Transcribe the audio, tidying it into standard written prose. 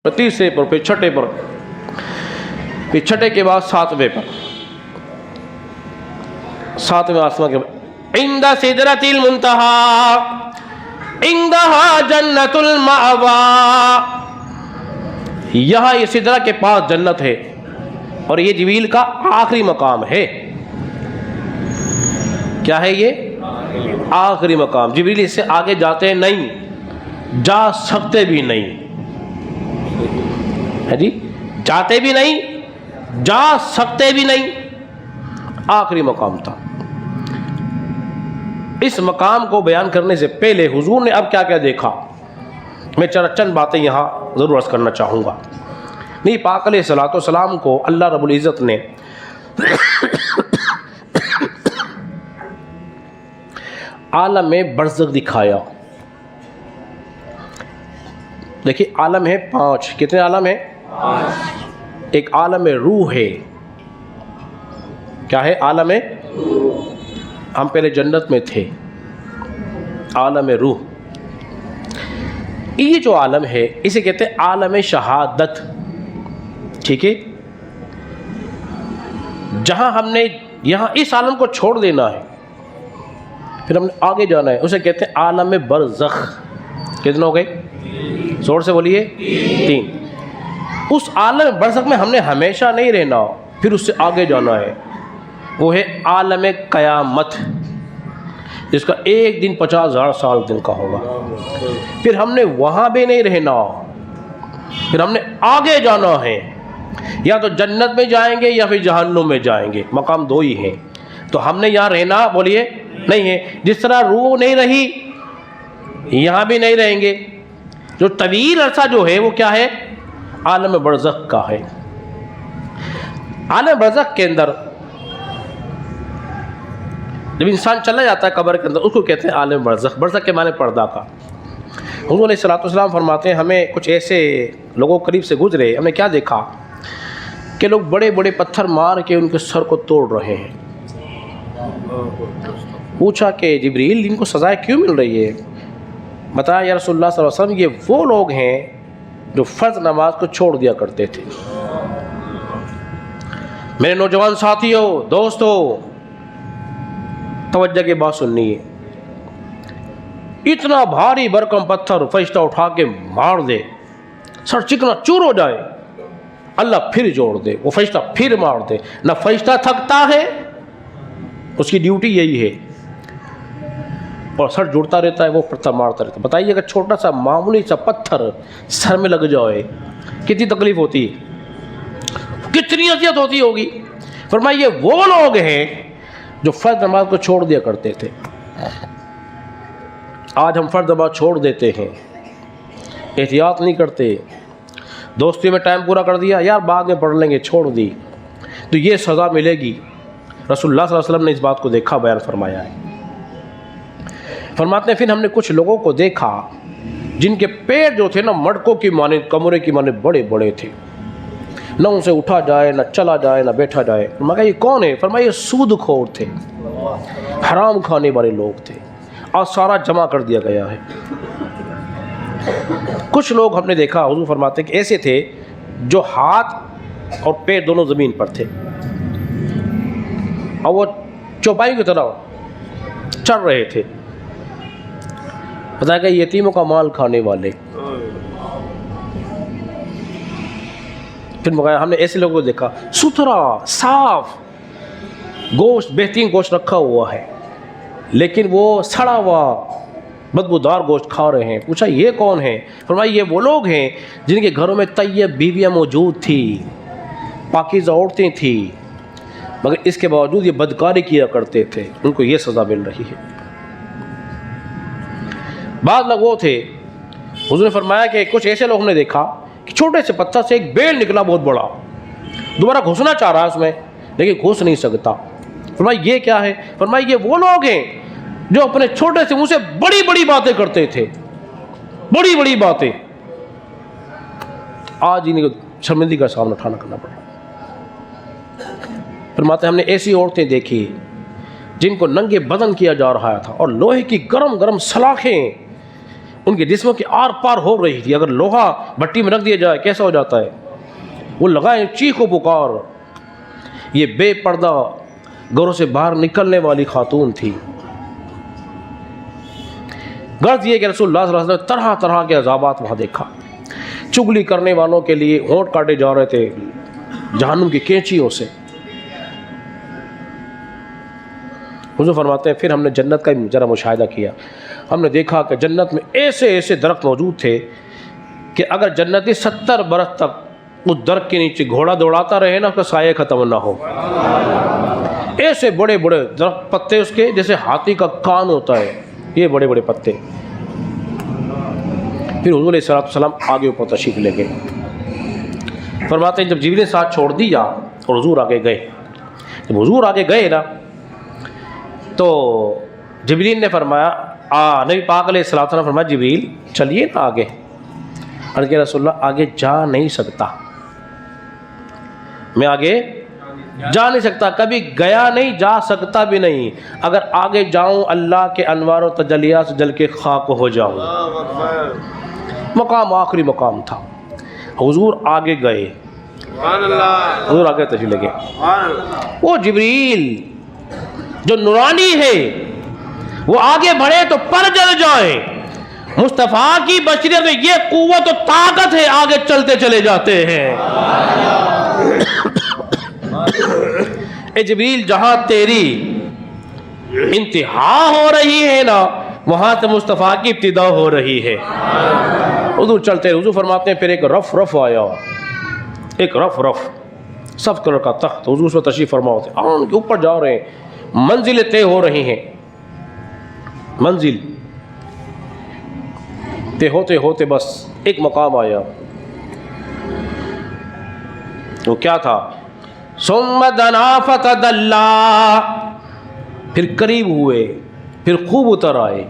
تیسرے پر، پھر چھٹے پر، پھر چھٹے کے بعد ساتویں پر، ساتویں آسمان کے بعد عند سدرۃ المنتہی عندہا جنت المأوی، یہاں یہ سدرہ کے پاس جنت ہے اور یہ جبریل کا آخری مقام ہے۔ کیا ہے یہ؟ آخری مقام۔ جبریل اس سے آگے جاتے نہیں، جا سکتے بھی نہیں ہے جی، جاتے بھی نہیں، جا سکتے بھی نہیں، آخری مقام تھا۔ اس مقام کو بیان کرنے سے پہلے حضور نے اب کیا کیا دیکھا، میں چند باتیں یہاں ضرور عرض کرنا چاہوں گا۔ نبی پاک علیہ الصلوۃ والسلام کو اللہ رب العزت نے عالم برزخ دکھایا۔ دیکھیے عالم ہے 5، کتنے عالم ہیں؟ 5۔ ایک عالم روح ہے، کیا ہے؟ عالم روح۔ ہم پہلے جنت میں تھے، عالم روح۔ یہ جو عالم ہے اسے کہتے ہیں عالم شہادت، ٹھیک ہے؟ جہاں ہم نے یہاں اس عالم کو چھوڑ دینا ہے، پھر ہم نے آگے جانا ہے، اسے کہتے ہیں عالم برزخ۔ کتنے ہو گئے؟ زور سے بولیے، 3۔ اس عالم برزخ میں ہم نے ہمیشہ نہیں رہنا، پھر اس سے آگے جانا ہے، وہ ہے عالم قیامت، جس کا ایک دن 50,000 سال دن کا ہوگا۔ پھر ہم نے وہاں بھی نہیں رہنا، پھر ہم نے آگے جانا ہے، یا تو جنت میں جائیں گے یا پھر جہنم میں جائیں گے، مقام 2 ہی ہیں۔ تو ہم نے یہاں رہنا بولیے نہیں ہے، جس طرح روح نہیں رہی یہاں بھی نہیں رہیں گے۔ جو طویل عرصہ جو ہے وہ کیا ہے؟ عالم برزخ کا ہے۔ عالم برزخ کے اندر جب انسان چلا جاتا ہے قبر کے اندر، اس کو کہتے ہیں عالم برزخ۔ برزخ کے معنی پردہ کا۔ حضور علیہ الصلوۃ والسلام فرماتے ہیں ہمیں کچھ ایسے لوگوں قریب سے گزرے، ہم نے کیا دیکھا کہ لوگ بڑے بڑے پتھر مار کے ان کے سر کو توڑ رہے ہیں۔ پوچھا کہ جبریل ان کو سزائے کیوں مل رہی ہے؟ بتایا یا رسول اللہ صلی اللہ علیہ وسلم یہ وہ لوگ ہیں جو فرض نماز کو چھوڑ دیا کرتے تھے۔ میرے نوجوان ساتھیوں، دوستو، توجہ کے بات سننی ہے۔ اتنا بھاری بھرکم پتھر فرشتہ اٹھا کے مار دے، سر چکنا چور ہو جائے، اللہ پھر جوڑ دے، وہ فرشتہ پھر مار دے، نہ فرشتہ تھکتا ہے، اس کی ڈیوٹی یہی ہے، اور سر جڑتا رہتا ہے، وہ پتھر مارتا رہتا ہے۔ بتائیے اگر چھوٹا سا معمولی سا پتھر سر میں لگ جائے کتنی تکلیف ہوتی ہے، کتنی اذیت ہوتی ہوگی۔ فرمایا یہ وہ لوگ ہیں جو فرض نماز کو چھوڑ دیا کرتے تھے۔ آج ہم فرض نماز چھوڑ دیتے ہیں، احتیاط نہیں کرتے، دوستی میں ٹائم پورا کر دیا، یار بعد میں پڑھ لیں گے، چھوڑ دی، تو یہ سزا ملے گی۔ رسول اللہ صلی اللہ علیہ وسلم نے اس بات کو دیکھا، بیان فرمایا ہے۔ فرماتے ہیں پھر ہم نے کچھ لوگوں کو دیکھا جن کے پیر جو تھے نا مڑکوں کی مانند، کمرے کی مانند بڑے بڑے تھے، نہ ان سے اٹھا جائے، نہ چلا جائے، نہ بیٹھا جائے۔ فرمایا یہ کون ہے؟ فرمایا یہ سود خور تھے، حرام کھانے والے لوگ تھے، اور سارا جمع کر دیا گیا ہے۔ کچھ لوگ ہم نے دیکھا، حضور فرماتے ہیں کہ ایسے تھے جو ہاتھ اور پیر دونوں زمین پر تھے، اور وہ چوپائی کی طرح چل رہے تھے۔ بتایا کہ یتیموں کا مال کھانے والے۔ پھر ہم نے ایسے لوگوں کو دیکھا ستھرا صاف گوشت، بہترین گوشت رکھا ہوا ہے، لیکن وہ سڑا ہوا بدبودار گوشت کھا رہے ہیں۔ پوچھا یہ کون ہیں؟ فرمایا یہ وہ لوگ ہیں جن کے گھروں میں طیب بیویاں موجود تھی، پاکیزہ عورتیں تھیں، مگر اس کے باوجود یہ بدکاری کیا کرتے تھے، ان کو یہ سزا مل رہی ہے۔ بعض لوگ وہ تھے، حضور نے فرمایا کہ کچھ ایسے لوگ نے دیکھا کہ چھوٹے سے پتھر سے ایک بیل نکلا بہت بڑا، دوبارہ گھسنا چاہ رہا ہے اس میں لیکن گھس نہیں سکتا۔ فرمایا یہ کیا ہے؟ فرمایا یہ وہ لوگ ہیں جو اپنے چھوٹے سے منہ سے بڑی بڑی باتیں کرتے تھے، بڑی بڑی باتیں، آج انہیں کو شرمندگی کا سامنا اٹھانا کرنا پڑا۔ فرماتے ہم نے ایسی عورتیں دیکھی جن کو ننگے بدن کیا جا رہا تھا، اور لوہے کی گرم گرم سلاخیں ان کے جسموں کی آر پار ہو رہی تھی. اگر لوہا بھٹی میں رکھ دیا جائے کیسا ہو جاتا ہے. وہ لگائیں چیخ و پکار. یہ بے پردہ گھروں سے باہر نکلنے والی خاتون تھی. غرض یہ کہ رسول اللہ صلی اللہ علیہ وسلم نے طرح طرح کے عذابات وہاں دیکھا. چگلی کرنے والوں کے لیے ہونٹ کاٹے جا رہے تھے جہنم کی کینچیوں سے. حضور فرماتے ہیں پھر ہم نے جنت کا ذرا مشاہدہ کیا. ہم نے دیکھا کہ جنت میں ایسے ایسے درخت موجود تھے کہ اگر جنتی 70 برس تک اس درخت کے نیچے گھوڑا دوڑاتا رہے نا اس کا سایہ ختم نہ ہو. ایسے بڑے بڑے درخت پتے اس کے جیسے ہاتھی کا کان ہوتا ہے, یہ بڑے بڑے پتے. پھر حضور علیہ الصلوۃ والسلام آگے اوپر تشریف لے گئے. فرماتے ہیں جب جبریل نے ساتھ چھوڑ دیا اور حضور آگے گئے. جب حضور آگے گئے نا تو جبریل نے فرمایا نبی پاک علیہ الصلوۃ والسلام فرمایا جبریل چلیے نا آگے. عرض کیا رسول اللہ آگے جا نہیں سکتا, میں آگے جا نہیں سکتا, کبھی گیا نہیں, جا سکتا بھی نہیں. اگر آگے جاؤں اللہ کے انوار و تجلیات سے جل کے خاک ہو جاؤں. مقام آخری مقام تھا. حضور آگے گئے, حضور آگے تشریف لے گئے. وہ جبریل جو نورانی ہے وہ آگے بڑھے تو پر جل جائیں. مصطفیٰ کی بشریت میں یہ قوت و طاقت ہے, آگے چلتے چلے جاتے ہیں. اے جبریل جہاں تیری انتہا ہو رہی ہے نا وہاں سے مصطفیٰ کی ابتدا ہو رہی ہے. حضور چلتے ہیں. حضور فرماتے ہیں پھر ایک رف آیا, ایک رف سب کلر کا تخت. حضور اس میں تشریف فرما ہوتے ہیں, ان کے اوپر جا رہے ہیں. منزلیں طے ہو رہی ہیں, منزل طے ہوتے ہوتے بس ایک مقام آیا. وہ کیا تھا؟ ثم دنا فتدلا, پھر قریب ہوئے, پھر خوب اتر آئے.